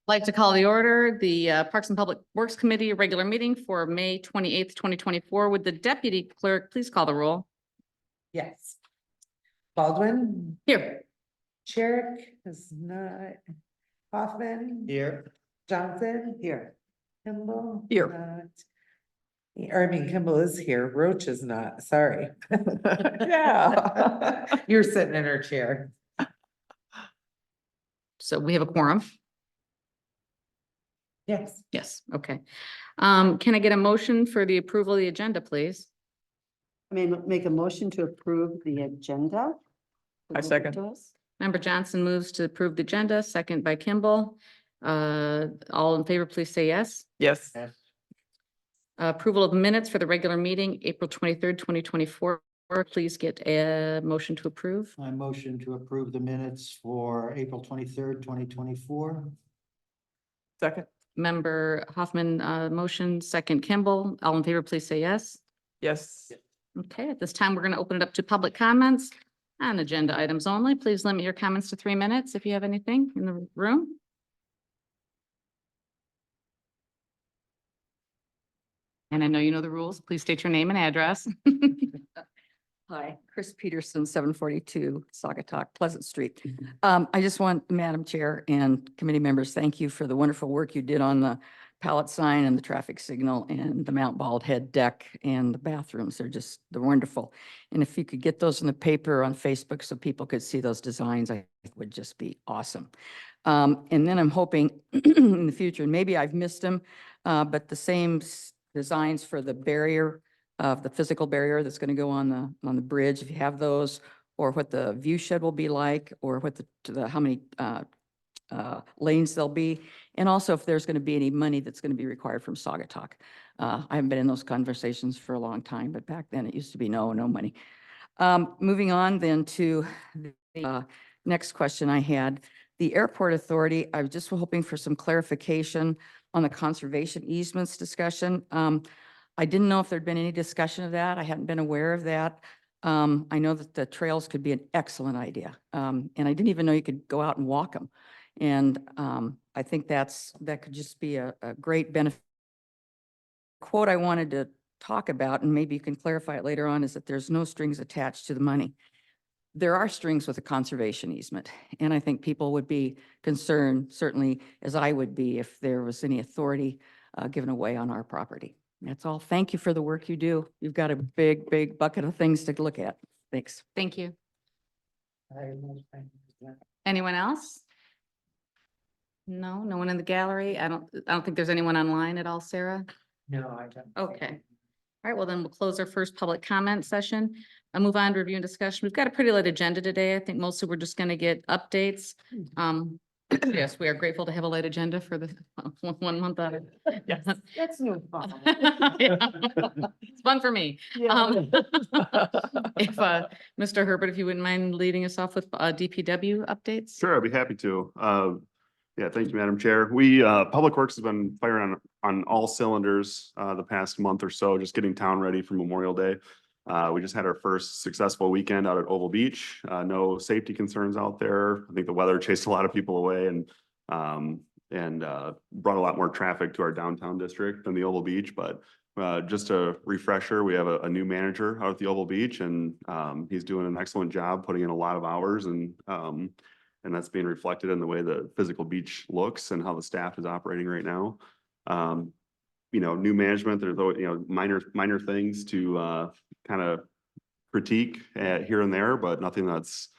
Like to call the order, the Parks and Public Works Committee regular meeting for May 28th, 2024. Would the deputy clerk please call the roll? Yes. Baldwin, Here. Sherrick is not. Hoffman. Here. Johnson. Here. Kimball. Here. Not. Or I mean, Kimball is here, Roach is not, sorry. Yeah. You're sitting in her chair. So we have a quorum. Yes. Yes, okay. Can I get a motion for the approval of the agenda, please? I mean, make a motion to approve the agenda. I second. To us. Member Johnson moves to approve the agenda, second by Kimball. All in favor, please say yes. Yes. Approval of the minutes for the regular meeting, April 23rd, 2024. Please get a motion to approve. I motion to approve the minutes for April 23rd, 2024. Second. Member Hoffman, motion, second Kimball. All in favor, please say yes. Yes. Okay, at this time, we're going to open it up to public comments on agenda items only. Please limit your comments to 3 minutes if you have anything in the room. And I know you know the rules. Please state your name and address. Hi, Chris Peterson, 742 Saugatuck Pleasant Street. I just want, Madam Chair and committee members, thank you for the wonderful work you did on the pallet sign and the traffic signal and the Mount Bald Head deck and the bathrooms. They're wonderful. And if you could get those in the paper on Facebook so people could see those designs, I think would just be awesome. And then I'm hoping in the future, and maybe I've missed them, but the same designs for the barrier of the physical barrier that's going to go on the bridge, if you have those, or what the view shed will be like, or what how many lanes there'll be, and also if there's going to be any money that's going to be required from Saugatuck. I haven't been in those conversations for a long time, but back then it used to be no money. Moving on then to the next question I had. The Airport Authority, I was just hoping for some clarification on the conservation easements discussion. I didn't know if there'd been any discussion of that. I hadn't been aware of that. I know that the trails could be an excellent idea. And I didn't even know you could go out and walk them. And I think that could just be a great benefit. Quote I wanted to talk about, and maybe you can clarify it later on, is that there's no strings attached to the money. There are strings with a conservation easement. And I think people would be concerned, certainly as I would be, if there was any authority given away on our property. That's all. Thank you for the work you do. You've got a big bucket of things to look at. Thanks. Thank you. Anyone else? No one in the gallery. I don't think there's anyone online at all, Sarah. No, I don't. Okay. All right, well then we'll close our first public comment session. I'll move on to review and discussion. We've got a pretty light agenda today. I think mostly we're just going to get updates. Yes, we are grateful to have a light agenda for the 1 month out of. Yes. That's no fun. Yeah. It's fun for me. If Mr. Herbert, if you wouldn't mind leading us off with DPW updates? Sure, I'd be happy to. Yeah, thank you, Madam Chair. We, Public Works has been firing on all cylinders the past month or so, just getting town ready for Memorial Day. We just had our first successful weekend out at Oval Beach. No safety concerns out there. I think the weather chased a lot of people away and brought a lot more traffic to our downtown district than the Oval Beach. But just a refresher, we have a new manager out at the Oval Beach, and he's doing an excellent job, putting in a lot of hours, and that's being reflected in the way the physical beach looks and how the staff is operating right now. New management, there's, minor things to kind of critique here and there, but nothing that's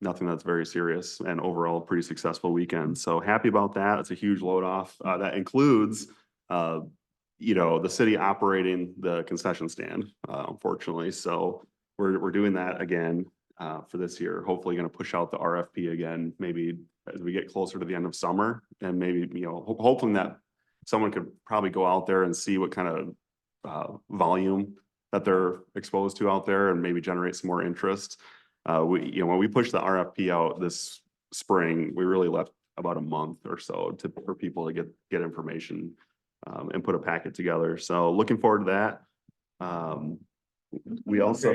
very serious, and overall pretty successful weekend. So happy about that. It's a huge load off. That includes, the city operating the concession stand, unfortunately. So we're doing that again for this year. Hopefully going to push out the RFP again, maybe as we get closer to the end of summer, and maybe, hopefully that someone could probably go out there and see what kind of volume that they're exposed to out there, and maybe generate some more interest. When we pushed the RFP out this spring, we really left about a month or so for people to get information and put a packet together. So looking forward to that. We also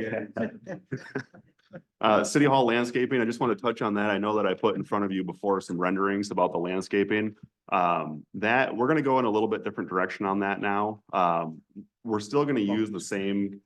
City Hall landscaping, I just want to touch on that. I know that I put in front of you before some renderings about the landscaping. That, we're gonna go in a little bit different direction on that now. We're still gonna use the same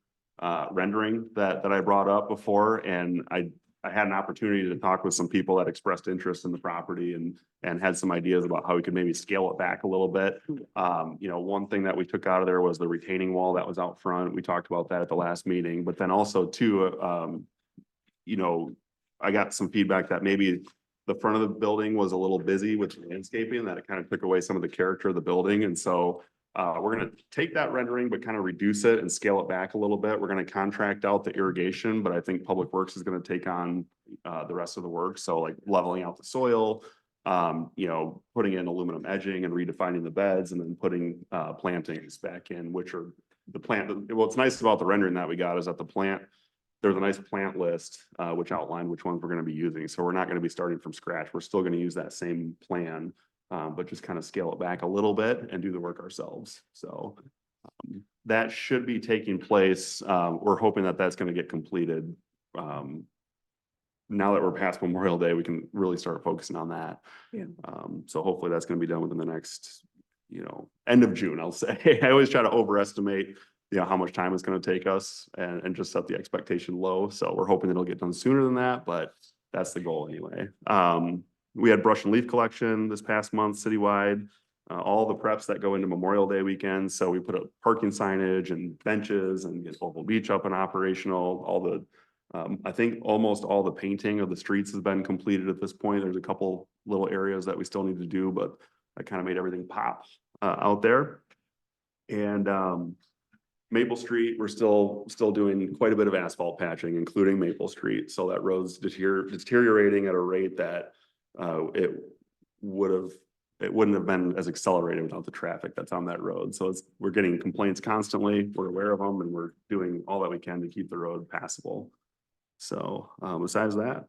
rendering that I brought up before, and I had an opportunity to talk with some people that expressed interest in the property and had some ideas about how we could maybe scale it back a little bit. You know, one thing that we took out of there was the retaining wall that was out front. We talked about that at the last meeting, but then also too, you know, I got some feedback that maybe the front of the building was a little busy with landscaping, that it kind of took away some of the character of the building. And so we're gonna take that rendering, but kind of reduce it and scale it back a little bit. We're gonna contract out the irrigation, but I think Public Works is gonna take on the rest of the work. So like leveling out the soil, you know, putting in aluminum edging and redefining the beds, and then putting plantings back in, which are the plant. What's nice about the rendering that we got is that the plant, there's a nice plant list, which outlined which ones we're gonna be using. So we're not gonna be starting from scratch. We're still gonna use that same plan, but just kind of scale it back a little bit and do the work ourselves. So that should be taking place. We're hoping that that's gonna get completed. Now that we're past Memorial Day, we can really start focusing on that. Yeah. So hopefully that's gonna be done within the next, you know, end of June, I'll say. I always try to overestimate, you know, how much time it's gonna take us and just set the expectation low. So we're hoping it'll get done sooner than that, but that's the goal anyway. We had brush and leaf collection this past month citywide, all the preps that go into Memorial Day weekend. So we put up parking signage and benches and get Oval Beach up and operational. All the, I think almost all the painting of the streets has been completed at this point. There's a couple little areas that we still need to do, but I kind of made everything pop out there. And Maple Street, we're still doing quite a bit of asphalt patching, including Maple Street. So that road's deteriorating at a rate that it wouldn't have been as accelerated without the traffic that's on that road. So we're getting complaints constantly. We're aware of them, and we're doing all that we can to keep the road passable. So besides that,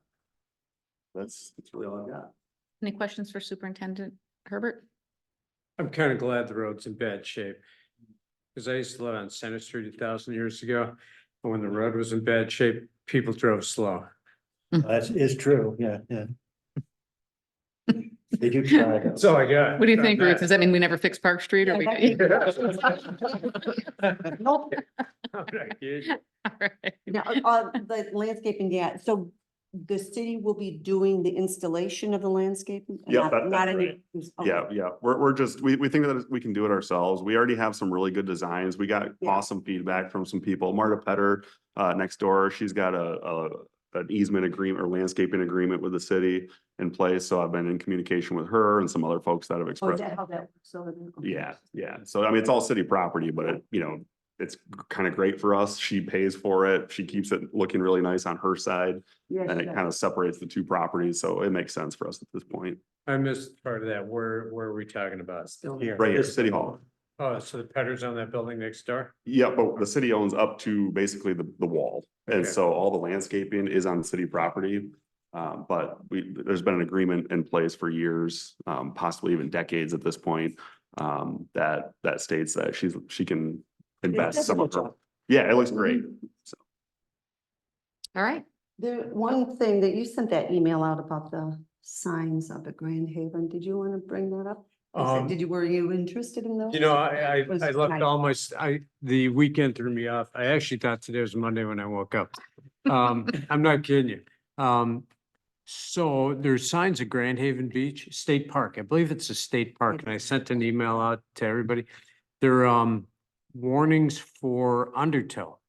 that's really all I've got. Any questions for Superintendent Herbert? I'm kind of glad the road's in bad shape. Because I used to live on Center Street 1,000 years ago, and when the road was in bad shape, people drove slow. That is true, yeah. They do try. That's all I got. What do you think, Ruth? Does that mean we never fix Park Street or we? Nope. All right. Now, the landscaping, yeah, so the city will be doing the installation of the landscaping? Yeah, Not- that's not any- right. okay. Yeah, we're just, we think that we can do it ourselves. We already have some really good designs. We got Yeah. awesome feedback from some people. Marta Petter, next door, she's got an easement agreement or landscaping agreement with the city in place. So I've been in communication with her and some other folks that have Oh, is expressed. that how that works over there? Okay. Yeah. So I mean, it's all city property, but it, you know, it's kind of great for us. She pays for it. She keeps it looking really nice on her side. Yeah, And she it does. kind of separates the two properties. So it makes sense for us at this point. I missed part of that. Where are we talking about? Still Here. Right here, City Hall. Oh, so the Petter's on that building next door? Yeah, but the city owns up to basically the wall. And Okay. so all the landscaping is on city property. But there's been an agreement in place for years, possibly even decades at this point. That states that she can invest does a some of good her. job. Yeah, it looks great. All right. The one thing that you sent that email out about the signs up at Grand Haven, did you want to bring that up? Were you interested in those? You know, I Was left nice. all my, the weekend threw me off. I actually thought today was Monday when I woke up. I'm not kidding you. So there's signs at Grand Haven Beach State Park. I believe it's a state park, and I sent an email out to everybody. They're warnings for undertow.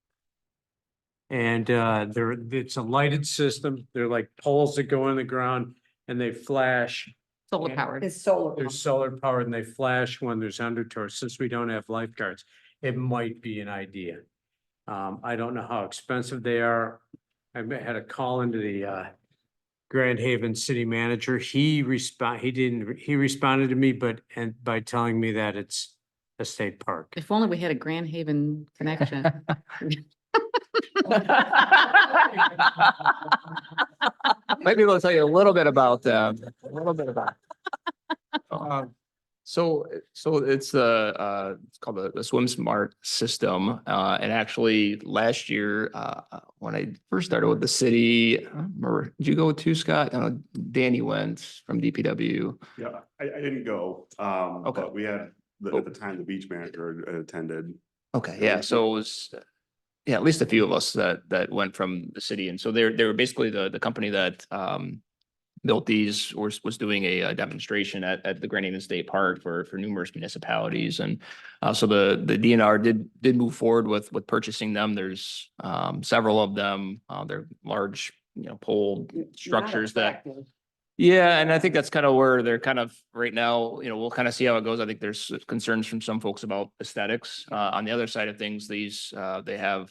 And it's a lighted system. They're like poles that go in the ground and they flash. Solar Yeah. powered. It's solar. They're solar powered and they flash when there's undertow. Since we don't have lifeguards, it might be an idea. I don't know how expensive they are. I had a call into the Grand Haven city manager. He responded to me, by telling me that it's a state park. If only we had a Grand Haven connection. Maybe we'll tell you a little bit about them. So it's called the Swim Smart system. And actually last year, when I first started with the city, I don't remember, did you go too, Scott? Danny went from DPW. Yeah, I didn't go, Okay. but we had, at the time, the beach manager had attended. Okay, yeah, so it was, yeah, at least a few of us that went from the city. And so they were basically the company that built these was doing a demonstration at the Grand Haven State Park for numerous municipalities. And so the DNR did move forward with purchasing them. There's several of them. They're large, pole structures that. Yeah, and I think that's kind of where they're kind of right now, we'll kind of see how it goes. I think there's concerns from some folks about aesthetics. On the other side of things, these, they have,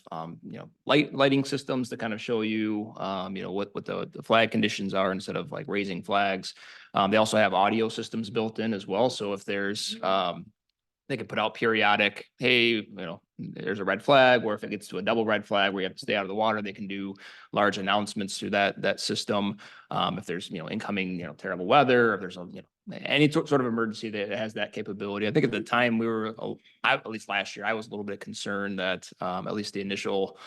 lighting systems that kind of show you, what the flag conditions are instead of like raising flags. They also have audio systems built in as well. So if there's, they can put out periodic, hey, there's a red flag, or if it gets to a double red flag where you have to stay out of the water, they can do large announcements through that system. If there's, incoming, terrible weather, if there's, any sort of emergency that has that capability. I think at the time we were, at least last year, I was a little bit concerned that at least the initial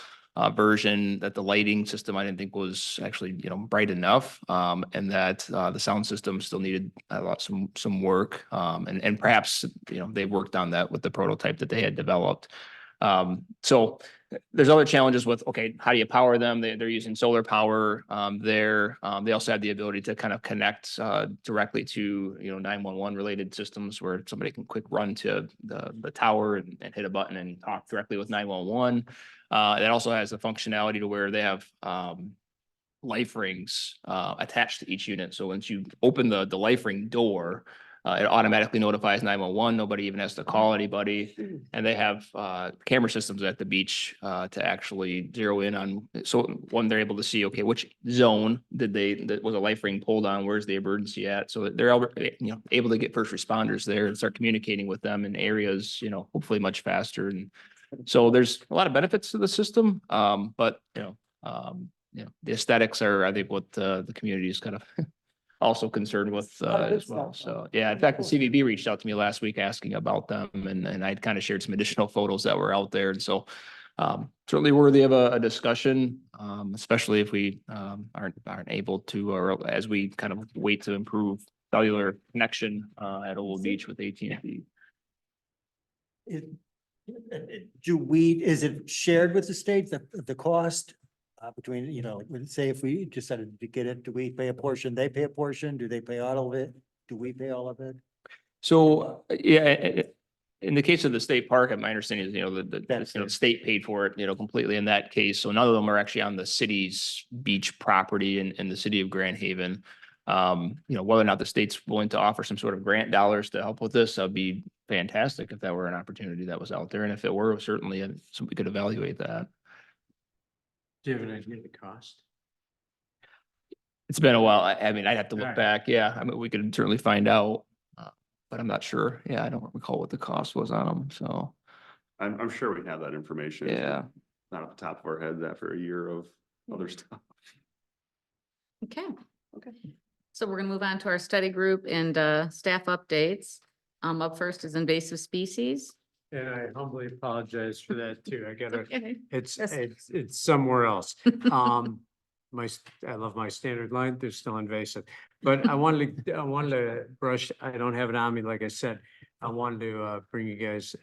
version, that the lighting system I didn't think was actually bright enough, and that the sound system still needed some work, and perhaps they worked on that with the prototype that they had developed. So there's other challenges with, okay, how do you power them? They're using solar power there. They also have the ability to kind of connect directly to 911 related systems where somebody can quick run to the tower and hit a button and talk directly with 911. It also has the functionality to where they have life rings attached to each unit. So once you open the life ring door, it automatically notifies 911. Nobody even has to call anybody. And they have camera systems at the beach to actually zero in on. So one, they're able to see, okay, which zone that was a life ring pulled on? Where's the emergency at? So that they're able to get first responders there and start communicating with them in areas, hopefully much faster. And so there's a lot of benefits to the system, but the aesthetics are, I think, what the community is kind of also concerned with as well. So yeah, in fact, the CVB reached out to me last week asking about them, and I'd kind of shared some additional photos that were out there. And so certainly worthy of a discussion, especially if we aren't able to, or as we kind of wait to improve cellular connection at Old Beach with AT&T. Is it shared with the state, the cost between, say if we decided to get it, do we pay a portion, they pay a portion, do they pay all of it? Do we pay all of it? So, yeah, in the case of the state park, my understanding is, the state paid for it, completely in that case. So none of them are actually on the city's beach property in the city of Grand Haven. Whether or not the state's willing to offer some sort of grant dollars to help with this, that'd be fantastic if that were an opportunity that was out there. And if it were, certainly we could evaluate that. Do you have an idea of the cost? It's been a while. I mean, I'd have to look Right. back. Yeah, I mean, we could certainly find out, but I'm not sure. Yeah, I don't recall what the cost was on them. So, I'm sure we have that information. yeah. Not off the top of our heads after a year of other stuff. Okay. So we're gonna move on to our study group and staff updates. Up first is invasive species. And I humbly apologize for that too. I gotta, Okay. it's somewhere else. I love my standard line, they're still invasive. But I wanted to brush, I don't have it on me, like I said. I wanted to bring you guys,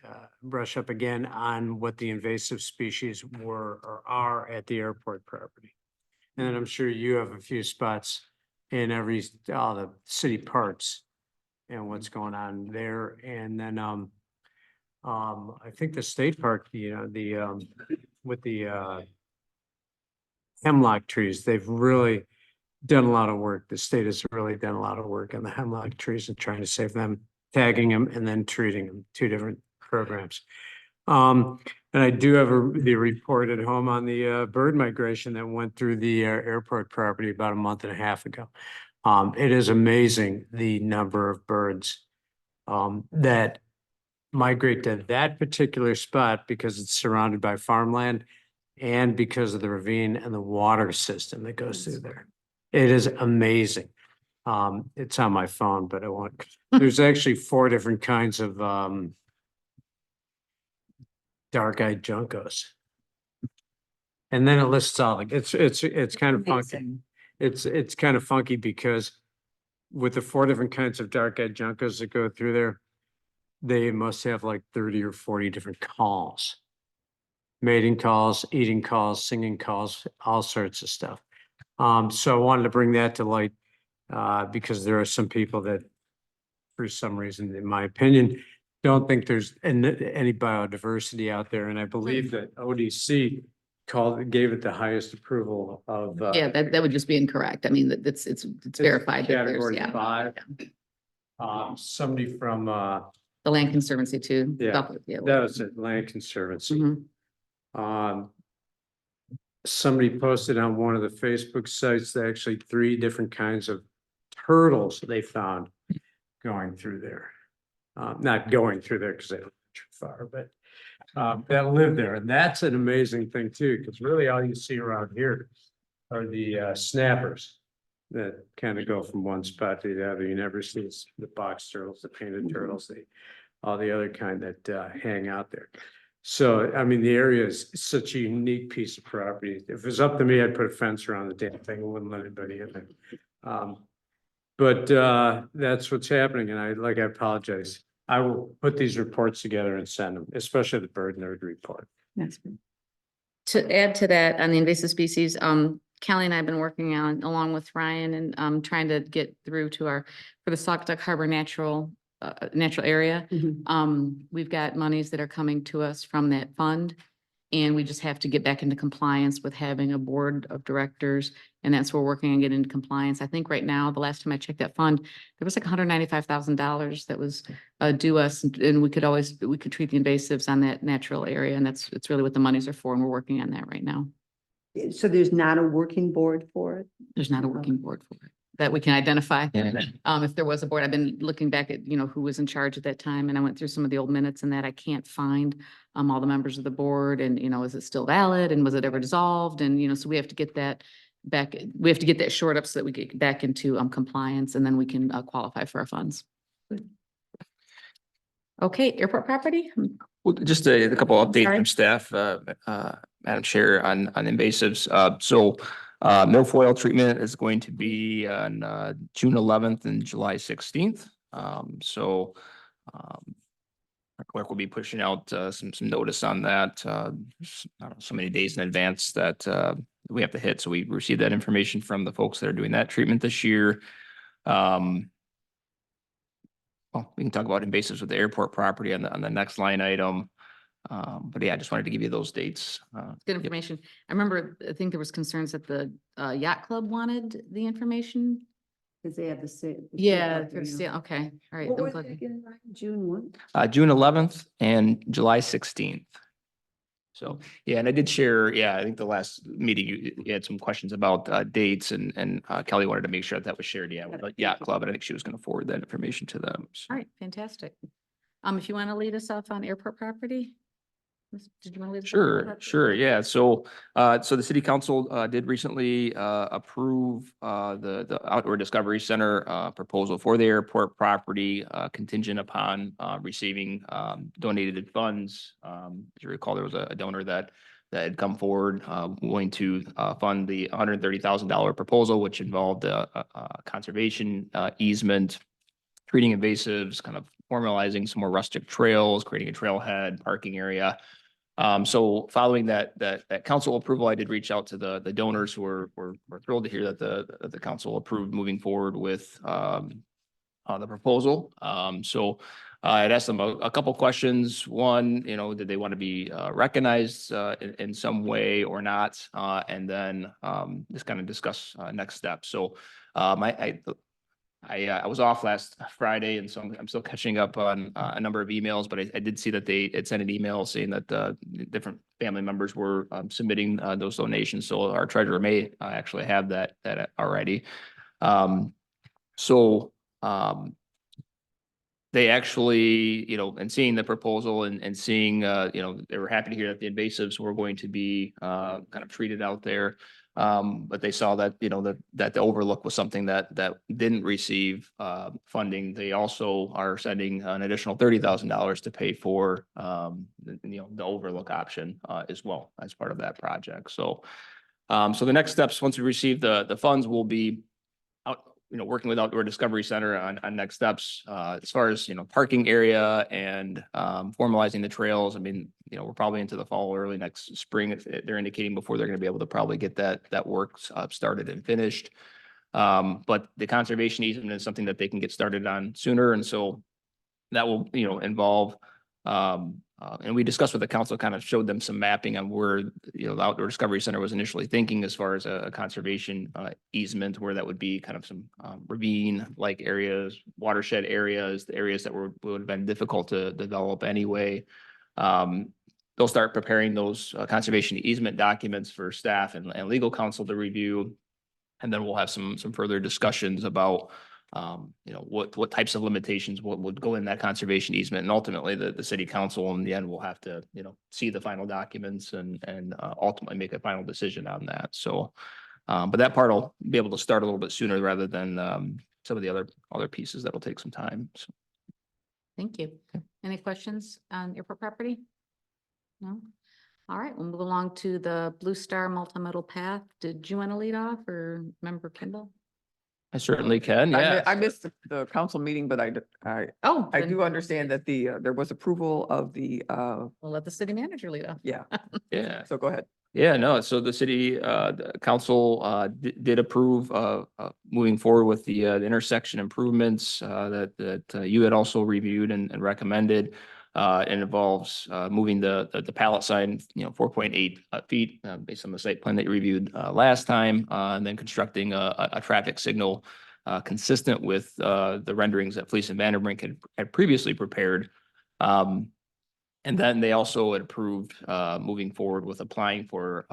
brush up again on what the invasive species were or are at the airport property. And then I'm sure you have a few spots in all the city parks and what's going on there. And then, I think the state park, with the hemlock trees, they've really done a lot of work. The state has really done a lot of work on the hemlock trees and trying to save them, tagging them and then treating them, two different programs. And I do have the report at home on the bird migration that went through the airport property about a month and a half ago. It is amazing the number of birds that migrate to that particular spot because it's surrounded by farmland and because of the ravine and the water system that goes through there. It is amazing. It's on my phone, but I won't. There's actually 4 different kinds of dark-eyed juncos. And then it lists all, like, it's kind of funky. Amazing. It's kind of funky because with the 4 different kinds of dark-eyed juncos that go through there, they must have like 30 or 40 different calls. Mating calls, eating calls, singing calls, all sorts of stuff. So I wanted to bring that to light, because there are some people that, for some reason, in my opinion, don't think there's any biodiversity out there, and I believe that ODC gave it the highest approval of. Yeah, that would just be incorrect. I mean, it's verified. that there's- Category yeah. 5. Somebody from, The Land Conservancy too. Yeah, Yeah. that was it, Land Conservancy. Mhm. Somebody posted on one of the Facebook sites that actually 3 different kinds of turtles they found going through there. Not going through there because they don't go too far, but that live there. And that's an amazing thing too, because really all you see around here are the snappers that kind of go from one spot to the other. You never see the box turtles, the painted turtles, all the other kind that hang out there. So, I mean, the area is such a unique piece of property. If it was up to me, I'd put a fence around the damn thing and wouldn't let anybody in there. But that's what's happening, and I apologize. I will put these reports together and send them, especially the bird nerd report. That's To add to that, on the invasive species, Kelly and I have been working on, along with Ryan, and trying to get through to for the Saugatuck Harbor natural area. Mhm. We've got monies that are coming to us from that fund. And we just have to get back into compliance with having a board of directors. And that's where we're working on getting into compliance. I think right now, the last time I checked that fund, there was like $195,000 that was due us. And we could treat the invasives on that natural area. And it's really what the monies are for. And we're working on that right now. So there's not a working board for it? There's not a working board for it that we can identify. Yeah. If there was a board, I've been looking back at, who was in charge at that time, and I went through some of the old minutes and that I can't find all the members of the board and, is it still valid and was it ever dissolved? And, so we have to get that back. We have to get that short up so that we get back into compliance and then we can qualify for our funds. Okay, airport property? Well, just a couple updates Sorry. from staff, Madam Chair, on invasives. So milfoil treatment is going to be on June 11th and July 16th. So our clerk will be pushing out some notice on that, I don't know, so many days in advance that we have to hit. So we received that information from the folks that are doing that treatment this year. Well, we can talk about invasives with the airport property on the next line item. But yeah, I just wanted to give you those dates. Good information. I remember, I think there was concerns that the yacht club wanted the information. Because they have the same. Yeah, okay, all right. What I'm was glad- it again, Ryan? June what? June 11th and July 16th. So, yeah, and I did share, I think the last meeting, you had some questions about dates and Kelly wanted to make sure that was shared, with the yacht club, and I think she was going to forward that information to them. So. All right, fantastic. If you want to lead us off on airport property? Did you want to lead us? off on Sure, property? sure, yeah. So, so the city council did recently approve the Outdoor Discovery Center proposal for the airport property contingent upon receiving donated funds. As you recall, there was a donor that had come forward willing to fund the $130,000 proposal, which involved a conservation easement, treating invasives, kind of formalizing some more rustic trails, creating a trailhead, parking area. So following that council approval, I did reach out to the donors who were thrilled to hear that the council approved moving forward with the proposal. So I'd asked them a couple questions. One, did they want to be recognized in some way or not? And then just kind of discuss next steps. So I was off last Friday, and so I'm still catching up on a number of emails, but I did see that they had sent an email saying that different family members were submitting those donations. So our treasurer may actually have that already. They actually, and seeing the proposal and seeing, they were happy to hear that the invasives were going to be kind of treated out there. But they saw that, that the overlook was something that didn't receive funding. They also are sending an additional $30,000 to pay for the overlook option as well as part of that project. So so the next steps, once we receive the funds, will be out, working with Outdoor Discovery Center on next steps, as far as, parking area and, formalizing the trails. I mean, we're probably into the fall, early next spring. They're indicating before they're going to be able to probably get that work started and finished. But the conservation easement is something that they can get started on sooner. And so that will, involve, and we discussed with the council, kind of showed them some mapping on where, the Outdoor Discovery Center was initially thinking as far as a conservation easement, where that would be kind of some ravine-like areas, watershed areas, the areas that would have been difficult to develop anyway. They'll start preparing those conservation easement documents for staff and legal counsel to review. And then we'll have some further discussions about what types of limitations would go in that conservation easement. And ultimately, the city council in the end will have to, see the final documents and ultimately make a final decision on that. So, but that part will be able to start a little bit sooner rather than some of the other pieces that'll take some time. So. Thank you. Any questions on airport property? No? All right, we'll move along to the Blue Star Multimodal Path. Did you want to lead off, or Member Kimball? I certainly can, yeah. I missed the council meeting, but I Oh. then- do understand that there was approval of the, We'll let the city manager lead off. yeah, Yeah. so go ahead. Yeah, no, so the city, the council, did approve, moving forward with the intersection improvements, that you had also reviewed and recommended. It involves, moving the pallet sign, 4.8 feet, based on the site plan that you reviewed, last time, and then constructing a traffic signal, consistent with, the renderings that Fleece and Vanderbrink had previously prepared. And then they also had approved moving forward with applying for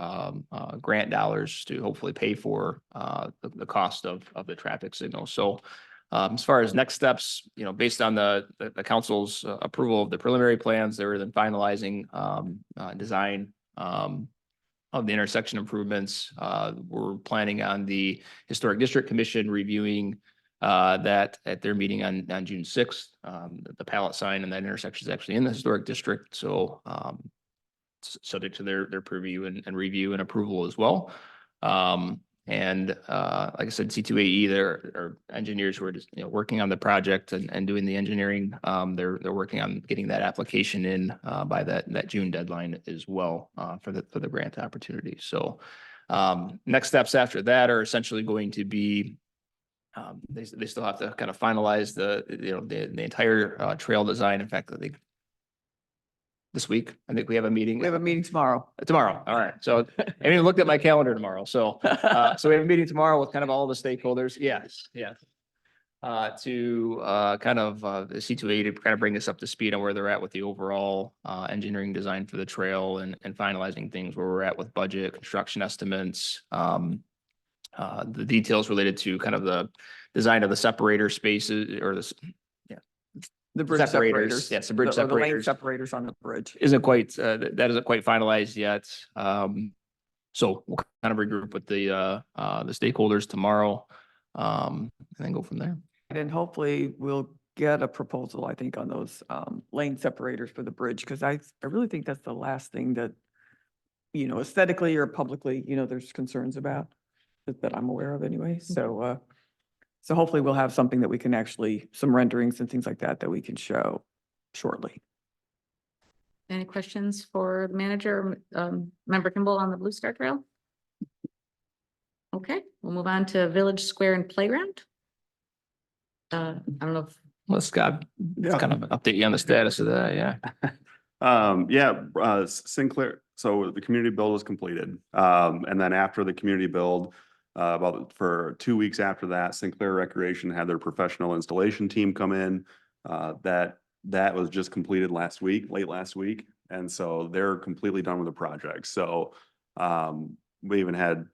grant dollars to hopefully pay for the cost of the traffic signal. So as far as next steps, based on the council's approval of the preliminary plans, they were then finalizing design of the intersection improvements. We're planning on the Historic District Commission reviewing that at their meeting on June 6th. The pallet sign and that intersection is actually in the historic district. So subject to their purview and review and approval as well. And like I said, C2AE, there are engineers who are just, working on the project and doing the engineering. They're working on getting that application in by that June deadline as well for the grant opportunity. So next steps after that are essentially going to be they still have to kind of finalize the entire trail design. In fact, I think this week, I think we have a meeting. We have a meeting tomorrow. Tomorrow. All right. So I haven't even looked at my calendar tomorrow. So, so we have a meeting tomorrow with kind of all the stakeholders. Yes. Yes. To kind of the C2A to kind of bring us up to speed on where they're at with the overall engineering design for the trail and finalizing things where we're at with budget, construction estimates, the details related to kind of the design of the separator spaces or The bridge separators. separators. Yes, the bridge The lane separators. separators on the bridge. Isn't quite, that isn't quite finalized yet. So we'll kind of regroup with the stakeholders tomorrow, and then go from there. And hopefully we'll get a proposal, I think, on those lane separators for the bridge, because I really think that's the last thing that, aesthetically or publicly, there's concerns about that I'm aware of anyway. So, so hopefully we'll have something that we can actually, some renderings and things like that we can show shortly. Any questions for the manager, Member Kimball on the Blue Star Trail? Okay, we'll move on to Village Square and Playground. I don't know if Well, Scott, kind of update you on the status of that. Yeah. Sinclair, so the community build was completed. And then after the community build, about for 2 weeks after that, Sinclair Recreation had their professional installation team come in. That was just completed late last week. And so they're completely done with the project. So we even had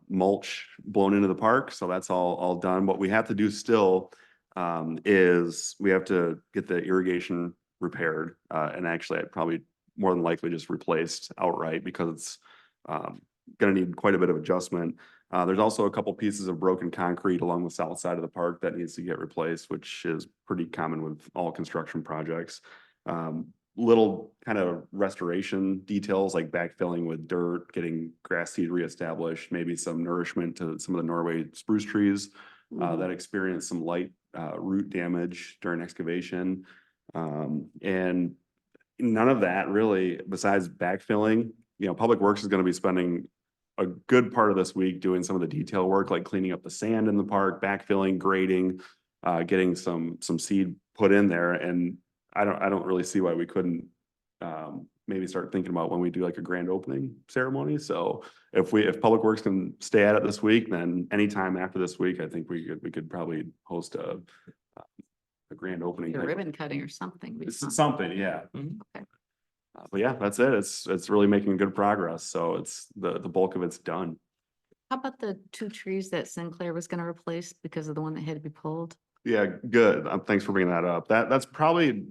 mulch blown into the park. So that's all done. What we have to do still is we have to get the irrigation repaired, and actually I'd probably more than likely just replaced outright because it's gonna need quite a bit of adjustment. There's also a couple pieces of broken concrete along the south side of the park that needs to get replaced, which is pretty common with all construction projects. Little kind of restoration details like backfilling with dirt, getting grass seed reestablished, maybe some nourishment to some of the Norway spruce trees that experienced some light root damage during excavation. And none of that really, besides backfilling, Public Works is going to be spending a good part of this week doing some of the detail work, like cleaning up the sand in the park, backfilling, grading, getting some seed put in there. And I don't really see why we couldn't maybe start thinking about when we do like a grand opening ceremony. So if Public Works can stay at it this week, then anytime after this week, I think we could probably host a grand opening. A type of- ribbon cutting or something. would be It's fun. something, yeah. Okay. But yeah, that's it. It's really making good progress. So it's the bulk of it's done. How about the 2 trees that Sinclair was gonna replace because of the one that had to be pulled? Yeah, good. Thanks for bringing that up. That's probably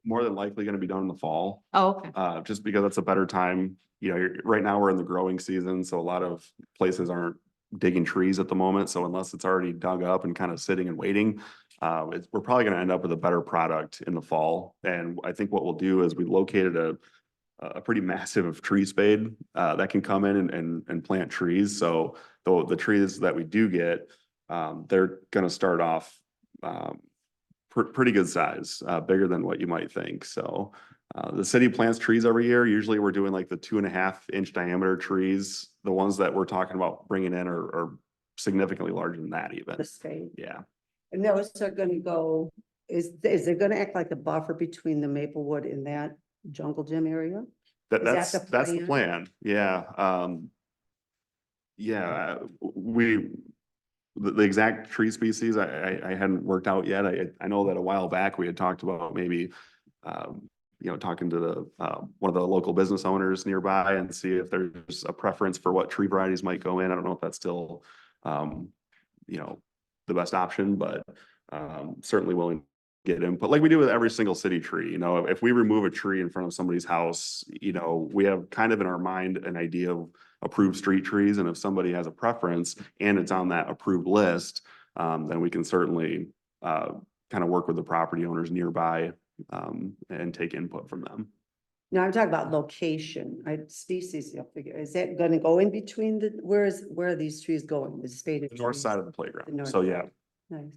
more than likely going to be done in the fall. Oh, okay. Just because that's a better time. Right now we're in the growing season, so a lot of places aren't digging trees at the moment. So unless it's already dug up and kind of sitting and waiting, we're probably going to end up with a better product in the fall. And I think what we'll do is we located a pretty massive tree spade that can come in and plant trees. So the trees that we do get, they're going to start off pretty good size, bigger than what you might think. So the city plants trees every year. Usually we're doing like the 2.5-inch diameter trees. The ones that we're talking about bringing in are significantly larger than that even. The spade. Yeah. And those are gonna go, is it gonna act like a buffer between the Maplewood and that jungle gym area? Is that That's the the plan. Yeah. Yeah, the exact tree species, I hadn't worked out yet. I know that a while back we had talked about maybe, talking to the, one of the local business owners nearby and see if there's a preference for what tree varieties might go in. I don't know if that's still, the best option, but, certainly willing to get input like we do with every single city tree. If we remove a tree in front of somebody's house, we have kind of in our mind an idea of approved street trees. And if somebody has a preference and it's on that approved list, then we can certainly kind of work with the property owners nearby and take input from them. Now I'm talking about location, species, you'll figure, is that gonna go in between where are these trees going? The spade. The north side of the The playground. north So yeah, side. Nice.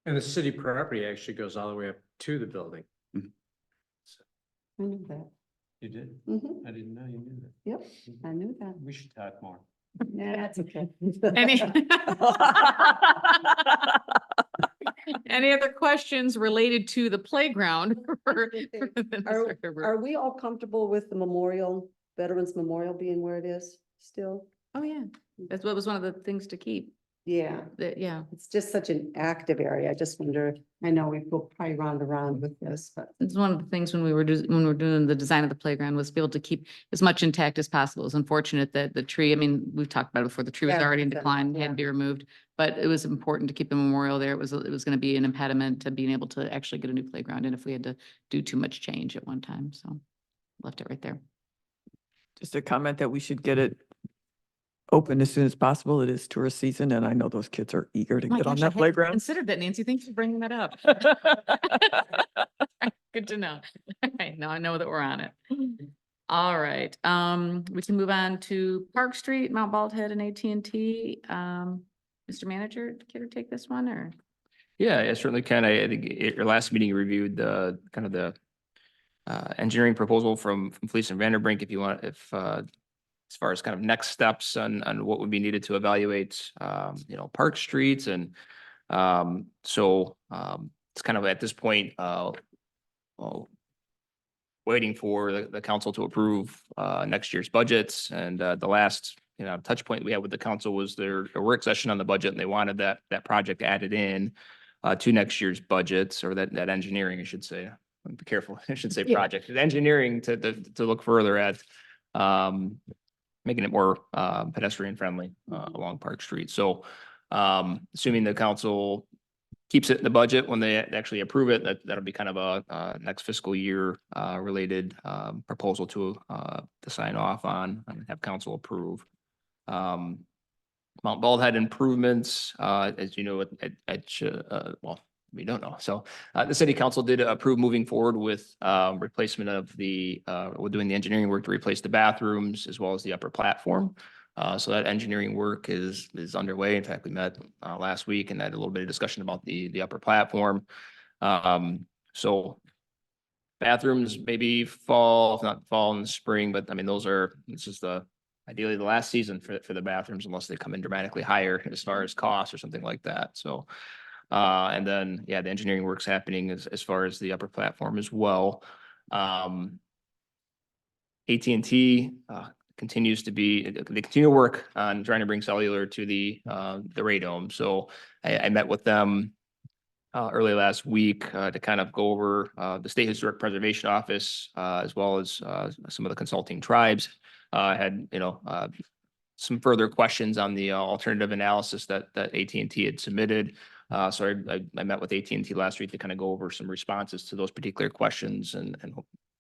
And the city property actually goes all the way up to the building. I knew that. You did? Mhm. I didn't know you knew that. Yep, I knew that. We should talk more. Yeah, that's okay. Any Any other questions related to the playground? Are we all comfortable with the memorial, Veterans Memorial being where it is still? Oh, yeah. That's what was one of the things to keep. Yeah, Yeah. it's just such an active area. I just wonder, I know we go probably round around with this, but. It's one of the things when we were doing the design of the playground was be able to keep as much intact as possible. It was unfortunate that the tree, we've talked about it before, the tree was Yeah, already in but, decline, had yeah. to be removed. But it was important to keep the memorial there. It was going to be an impediment to being able to actually get a new playground in if we had to do too much change at one time. So left it right there. Just a comment that we should get it open as soon as possible. It is tourist season and I know those kids are eager to Oh my get on gosh, I that hadn't playground. Considered that, Nancy. Thanks for bringing that up. Good to know. All right, now I know that we're on it. All right, we can move on to Park Street, Mount Baldhead and AT&T. Mr. Manager, care to take this one or? Yeah, I certainly can. I think at your last meeting, you reviewed the kind of the engineering proposal from Fleece and Vanderbrink. If you want, as far as kind of next steps on what would be needed to evaluate, Park Streets. And so it's kind of at this point, waiting for the council to approve next year's budgets. And the last, touch point we had with the council was their work session on the budget, and they wanted that project added in to next year's budgets, or that engineering, I should say. Be careful, I should say Yeah. project, engineering to look further at making it more pedestrian friendly along Park Street. So assuming the council keeps it in the budget when they actually approve it, that'll be kind of a next fiscal year related proposal to to sign off on and have council approve. Mount Baldhead improvements, as you know, well, we don't know. So the city council did approve moving forward with replacement of we're doing the engineering work to replace the bathrooms as well as the upper platform. So that engineering work is underway. In fact, we met last week and had a little bit of discussion about the upper platform. So bathrooms, maybe fall, if not fall in the spring, but I mean, this is ideally the last season for the bathrooms unless they come in dramatically higher as far as costs or something like that. So, and then, yeah, the engineering work's happening as far as the upper platform as well. AT&T continues to they continue to work on trying to bring cellular to the radome. So I met with them early last week to kind of go over the State Historic Preservation Office as well as some of the consulting tribes. Had some further questions on the alternative analysis that AT&T had submitted. So I met with AT&T last week to kind of go over some responses to those particular questions and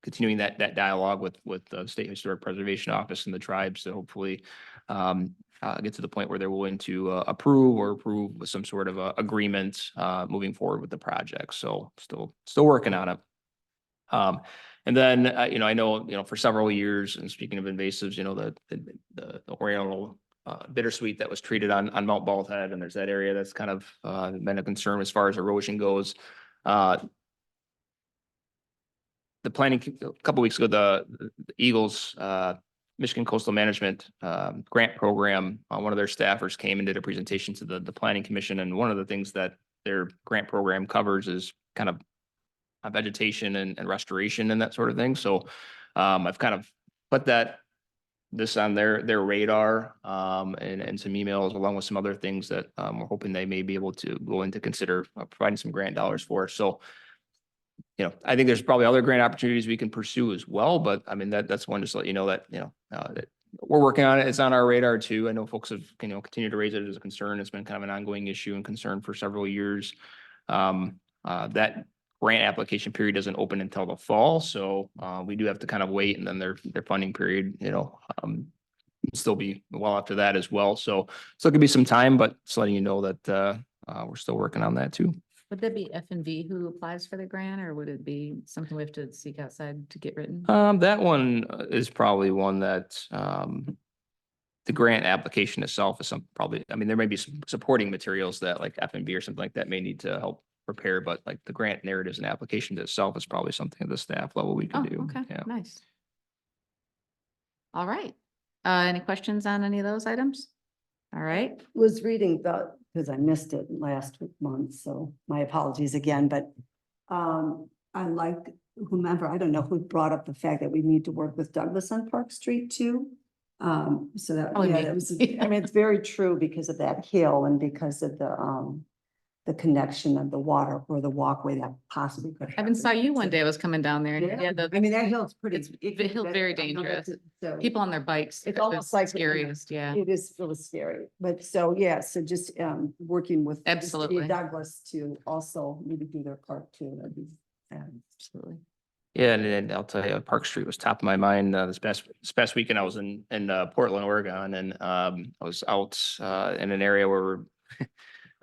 continuing that dialogue with the State Historic Preservation Office and the tribes to hopefully get to the point where they're willing to approve with some sort of agreement moving forward with the project. So still working on it. And then, I know, for several years, and speaking of invasives, the Oriental bittersweet that was treated on Mount Baldhead, and there's that area that's kind of been a concern as far as erosion goes. The planning, a couple of weeks ago, the Eagles, Michigan Coastal Management grant program, one of their staffers came and did a presentation to the Planning Commission. And one of the things that their grant program covers is kind of vegetation and restoration and that sort of thing. So I've kind of put this on their radar and some emails along with some other things that we're hoping they may be able to go in to consider providing some grant dollars for. So, I think there's probably other grant opportunities we can pursue as well, but I mean, that's one just to let you know that, that we're working on it. It's on our radar too. I know folks have, continued to raise it as a concern. It's been kind of an ongoing issue and concern for several years. That grant application period doesn't open until the fall. So we do have to kind of wait, and then their funding period, still be well after that as well. So still could be some time, but just letting you know that we're still working on that too. Would that be F&V who applies for the grant, or would it be something we have to seek outside to get written? That one is probably one that the grant application itself is there may be some supporting materials that like F&B or something like that may need to help prepare, but like the grant narratives and application itself is probably something at the staff level we can do. Okay, Yeah. nice. All right. Any questions on any of those items? All right. Was reading because I missed it last month, so my apologies again, but I like whomever, I don't know who brought up the fact that we need to work with Douglas on Park Street too. So that, Probably yeah, me. that was, I mean, it's very true because of that hill and because of the connection of the water or the walkway that possibly could I happen. even saw you one day. I was coming down there. And Yeah, yeah, I mean, that hill's pretty. it's- the hill's very dangerous. People on their bikes. It's almost like. Scariest, yeah. It is really scary, but so, yeah, so just working with. the city of Absolutely. Douglas to also maybe do their part too, that'd be. Absolutely. Yeah, and I'll tell you, Park Street was top of my mind this past weekend. I was in Portland, Oregon, and I was out in an area where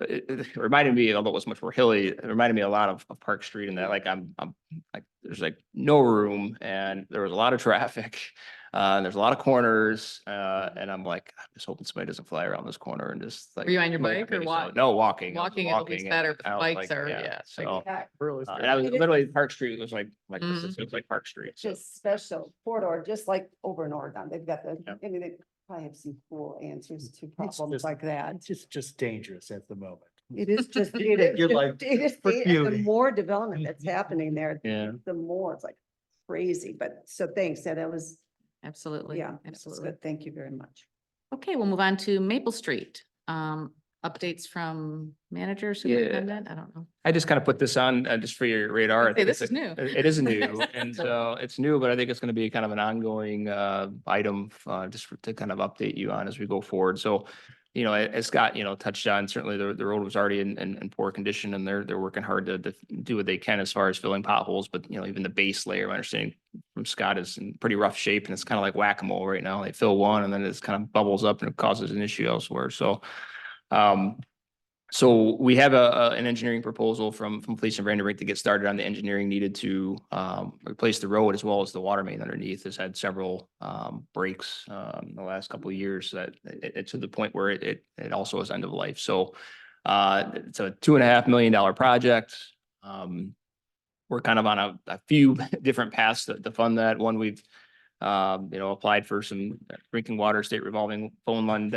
it reminded me, although it was much more hilly, it reminded me a lot of Park Street, and that like I'm like there's like no room, and there was a lot of traffic, and there's a lot of corners, and I'm like, I'm just hoping somebody doesn't fly around this corner and just like. Were you on your look bike at or me. So- walk- No, walking. I was Walking is always and better, but I was bikes like, are, yeah. So, Really and I was It is- literally Park Street was like this. Mhm. It was like Park Street. So. Just special corridor, just like over in Oregon, they've got the, Yep. I mean, they probably have some cool answers to It's problems just- like that. It's just dangerous at the moment. It is just, it is, Your life it is, for and the beauty. more development that's happening there, Yeah. the more it's like crazy, but so thanks, that was, Absolutely. yeah, that's Absolutely. good, thank you very much. Okay, we'll move on to Maple Street. Updates from manager, superintendent, I don't know. I just kind of put this on just for your radar. I Hey, think this it's is new. It is new, and so it's new, but I think it's going to be kind of an ongoing item just to kind of update you on as we go forward. So you know, as Scott, you know, touched on, certainly the road was already in poor condition and they're working hard to do what they can as far as filling potholes. But, you know, even the base layer, my understanding from Scott is in pretty rough shape and it's kind of like whack-a-mole right now. They fill one and then it's kind of bubbles up and it causes an issue elsewhere. So we have an engineering proposal from Police and Vanderbrink to get started on the engineering needed to replace the road as well as the water main underneath. Has had several breaks in the last couple of years that it's to the point where it also is end of life. So it's a $2.5 million project. We're kind of on a few different paths to fund that. One, we've applied for some drinking water state revolving fund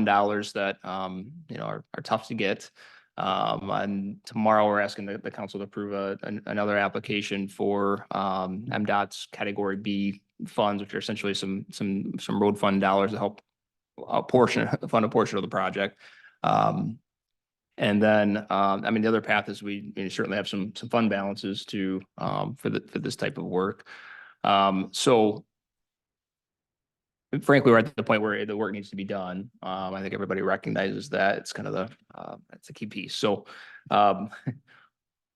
dollars that, are tough to get. And tomorrow we're asking the council to approve another application for, MDOT's Category B funds, which are essentially some road fund dollars to help fund a portion of the project. And then, the other path is we certainly have some fund balances to, for this type of work. So frankly, we're at the point where the work needs to be done. I think everybody recognizes that. It's kind of that's a key piece. So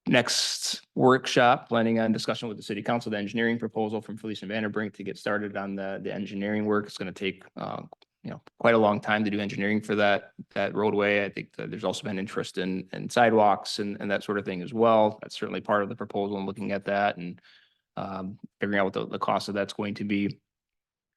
next workshop, planning on discussion with the city council, the engineering proposal from Felicia Vanderbrink to get started on the engineering work. It's going to take quite a long time to do engineering for that roadway. I think that there's also been interest in sidewalks and that sort of thing as well. That's certainly part of the proposal and looking at that and figuring out what the cost of that's going to be.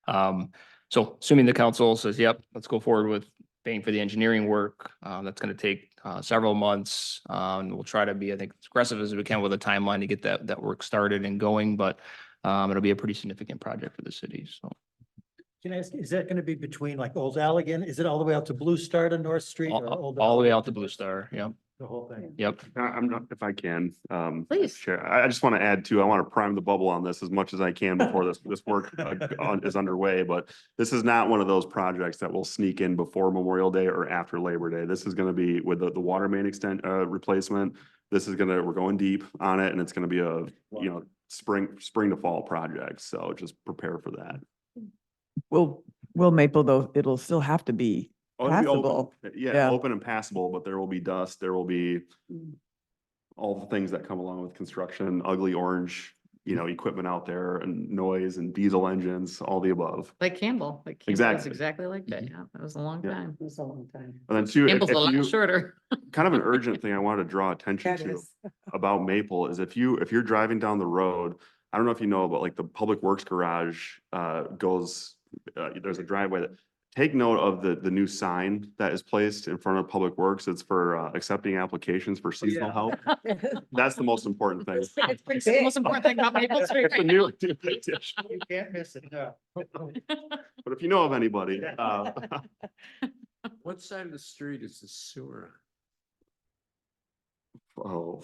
So assuming the council says, yep, let's go forward with paying for the engineering work, that's going to take several months. And we'll try to be, I think, as aggressive as we can with a timeline to get that work started and going, but it'll be a pretty significant project for the city. So Can I ask, is that gonna be between like Old Allegan? Is it all the way out to Blue Star to North Street? or Old all the way Allegan out to Blue Star. Yep. The whole thing? Yep. I'm not, if I can, Please. Chair, I just want to add too, I want to prime the bubble on this as much as I can before this work is underway, but this is not one of those projects that will sneak in before Memorial Day or after Labor Day. This is going to be with the water main replacement. We're going deep on it and it's going to be a, spring to fall project. So just prepare for that. Will Maple, though, it'll still have to be Oh, it'll be passable. open. Yeah, Yeah. open and passable, but there will be dust, there will be all the things that come along with construction, ugly orange, equipment out there and noise and diesel engines, all the above. Like Campbell, was Exactly. exactly like that. Yeah, that was a long Yeah. time. It was a long time. And then two, Campbell's a lot shorter. kind of an urgent thing I wanted to draw attention That to is. about Maple is if you're driving down the road, I don't know if you know, but like the Public Works garage goes, there's a driveway that, take note of the new sign that is placed in front of Public Works. It's for accepting applications for seasonal help. That's the most important thing. It's the most important thing about Maple Street It's a right new now. addition. You can't miss it, no. But if you know of anybody, What side of the street is the sewer oh,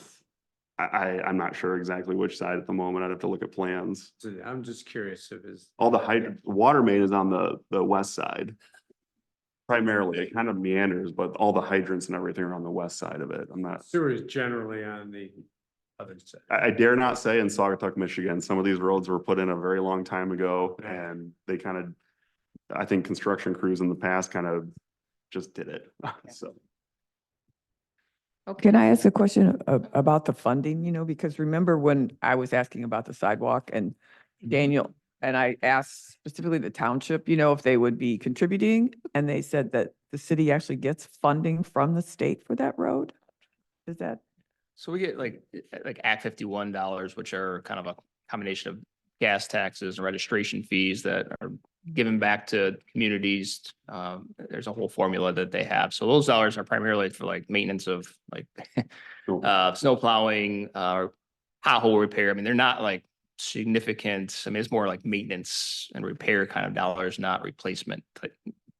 I'm not sure exactly which side at the moment. I'd have to look at plans. on? I'm just curious if it's. All the water main is on the west side. Primarily, it kind of meanders, but all the hydrants and everything are on the west side of it. I'm not, Sewer is generally on the other side. I dare not say in Saugatuck, Michigan, some of these roads were put in a very long time ago and they I think construction crews in the past kind of just did it. So. Can I ask a question about the funding, because remember when I was asking about the sidewalk and Daniel, and I asked specifically the township, if they would be contributing, and they said that the city actually gets funding from the state for that road? Is that? So we get like Act 51 dollars, which are kind of a combination of gas taxes and registration fees that are given back to communities. There's a whole formula that they have. So those dollars are primarily for like maintenance of like snow plowing, pothole repair. I mean, they're not like significant. I mean, it's more like maintenance and repair kind of dollars, not replacement type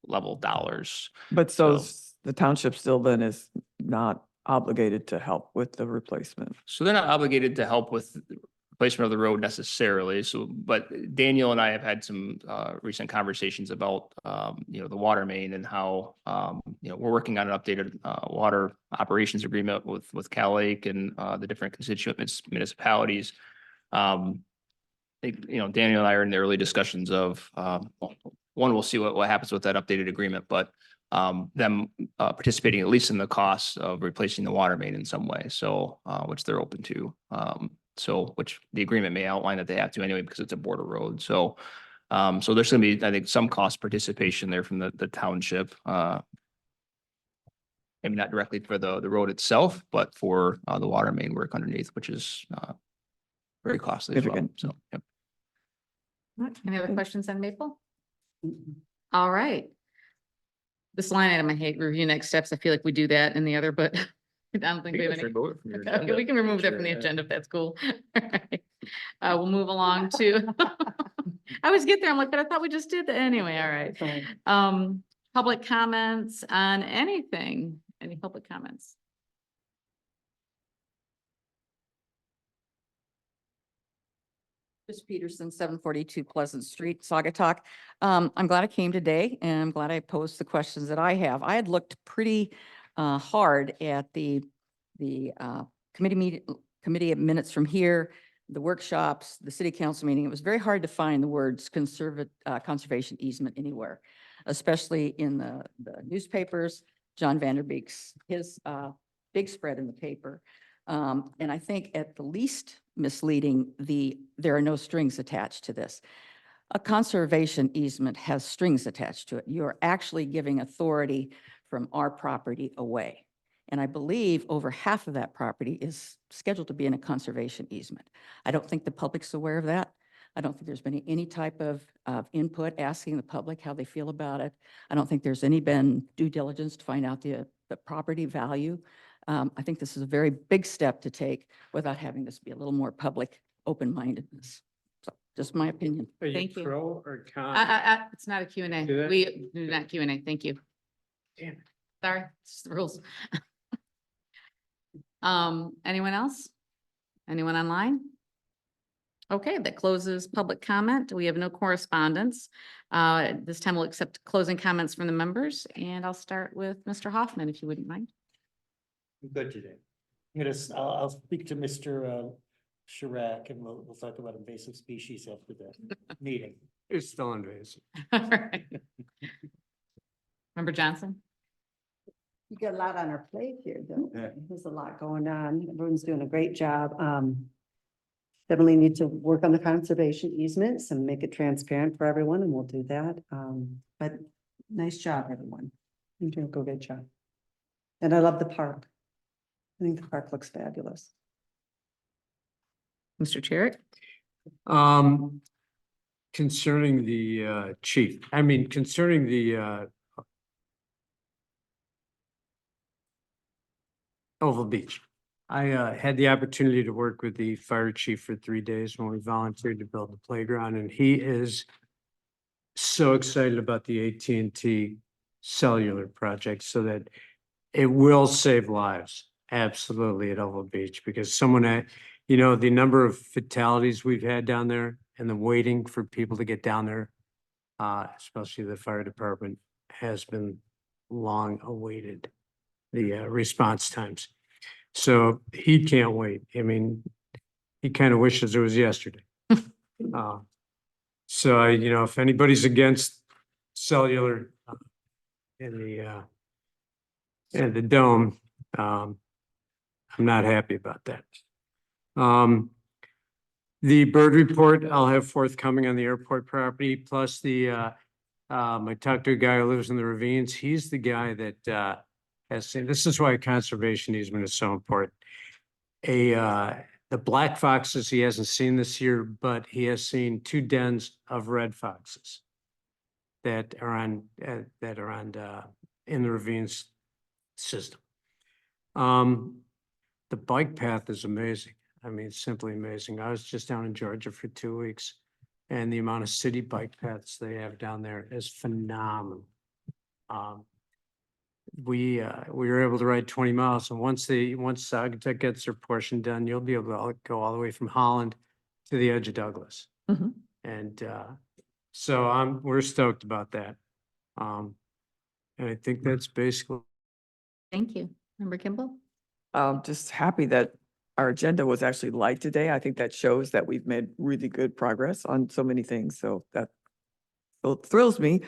level dollars. But So- the township still then is not obligated to help with the replacement. So they're not obligated to help with replacement of the road necessarily. So, but Daniel and I have had some recent conversations about, the water main and how, we're working on an updated water operations agreement with Cal Lake and the different constituent municipalities. Daniel and I are in the early discussions of one, we'll see what happens with that updated agreement, but them participating at least in the costs of replacing the water main in some way, so which they're open to. So which the agreement may outline that they have to anyway because it's a border road. So so there's gonna be, I think, some cost participation there from the township. Maybe not directly for the road itself, but for the water main work underneath, which is very costly as well. Significant. So, yep. Any other questions on Maple? Mm-mm. All right. This line item, I hate review next steps. I feel like we do that in the other, but I don't think we have any. Okay, we can remove that from the agenda if that's cool. Alright. We'll move along to. I always get there, I'm like, but I thought we just did that. Anyway, all right. Fine. Public comments on anything? Any public comments? Chris Peterson, 742 Pleasant Street, Saugatuck. I'm glad I came today and I'm glad I posed the questions that I have. I had looked pretty hard at the committee minutes from here, the workshops, the city council meeting. It was very hard to find the words conservation easement anywhere, especially in the newspapers. John Vanderbeek's, his big spread in the paper. And I think at the least misleading, there are no strings attached to this. A conservation easement has strings attached to it. You're actually giving authority from our property away. And I believe over half of that property is scheduled to be in a conservation easement. I don't think the public's aware of that. I don't think there's been any type of input asking the public how they feel about it. I don't think there's been due diligence to find out the property value. I think this is a very big step to take without having this be a little more public open-mindedness. So just my opinion. Are you Thank you. pro or con? It's not a Q&A. Do that? We do not Q&A. Thank you. Damn it. Sorry, it's the rules. Anyone else? Anyone online? Okay, that closes public comment. We have no correspondence. This time we'll accept closing comments from the members, and I'll start with Mr. Hoffman, if you wouldn't mind. I'm good today. I'll speak to Mr. Chirac and we'll talk about invasive species after the meeting. It's still invasive. All right. Member Johnson? You got a lot on our plate here, don't we? Yeah. There's a lot going on. Everyone's doing a great job. Definitely need to work on the conservation easements and make it transparent for everyone, and we'll do that. But nice job, everyone. You're doing a good job. And I love the park. I think the park looks fabulous. Mr. Chiric? Concerning the concerning the Oval Beach. I had the opportunity to work with the fire chief for 3 days when we volunteered to build the playground, and he is so excited about the AT&T cellular project so that it will save lives. Absolutely at Oval Beach, because the number of fatalities we've had down there and the waiting for people to get down there, especially the fire department, has been long awaited, the response times. So he can't wait. I mean, he kind of wishes it was yesterday. So if anybody's against cellular in the dome, I'm not happy about that. The bird report I'll have forthcoming on the airport property, plus I talked to a guy who lives in the ravines. He's the guy that has seen, this is why conservation easement is so important. The black foxes he hasn't seen this year, but he has seen 2 dens of red foxes that are on in the ravines system. The bike path is amazing. I mean, simply amazing. I was just down in Georgia for 2 weeks, and the amount of city bike paths they have down there is phenomenal. We were able to ride 20 miles, and once Saugatuck gets their portion done, you'll be able to go all the way from Holland to the edge of Douglas. Mhm. And so we're stoked about that. And I think that's basically. Thank you. Member Kimball? Just happy that our agenda was actually light today. I think that shows that we've made really good progress on so many things. So that's thrills me.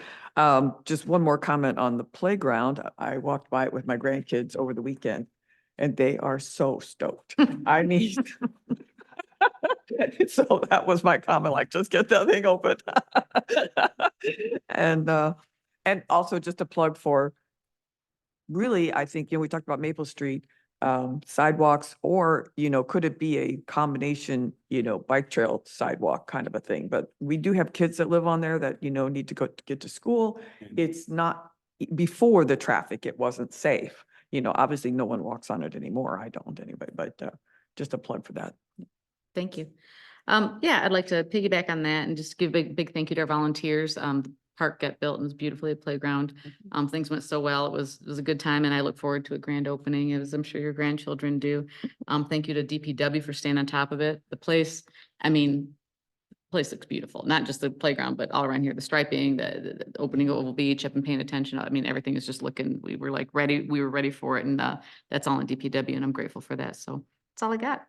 Just one more comment on the playground. I walked by it with my grandkids over the weekend and they are so stoked. I mean, so that was my comment, like, just get that thing open. And also just a plug for, really, I think, we talked about Maple Street, sidewalks, or, could it be a combination, bike trail sidewalk kind of a thing? But we do have kids that live on there that, need to get to school. It's not, before the traffic, it wasn't safe. Obviously no one walks on it anymore. I don't anyway, but just a plug for that. Thank you. Yeah, I'd like to piggyback on that and just give a big thank you to our volunteers. The park got built and was beautifully a playground. Things went so well. It was a good time and I look forward to a grand opening, as I'm sure your grandchildren do. Thank you to DPW for staying on top of it. The place looks beautiful, not just the playground, but all around here, the striping, the opening of Oval Beach, I've been paying attention. I mean, everything is just looking, we were ready for it. And that's all in DPW and I'm grateful for that. So that's all I got.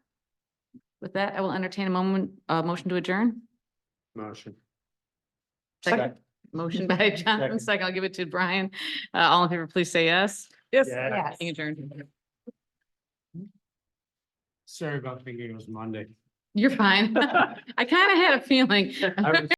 With that, I will entertain a motion to adjourn. Motion. Second. Motion by Jonathan, second. I'll give it to Brian. All in favor, please say yes. Yes. Yes. Meeting adjourned. Sorry about thinking it was Monday. You're fine. I kind of had a feeling. I was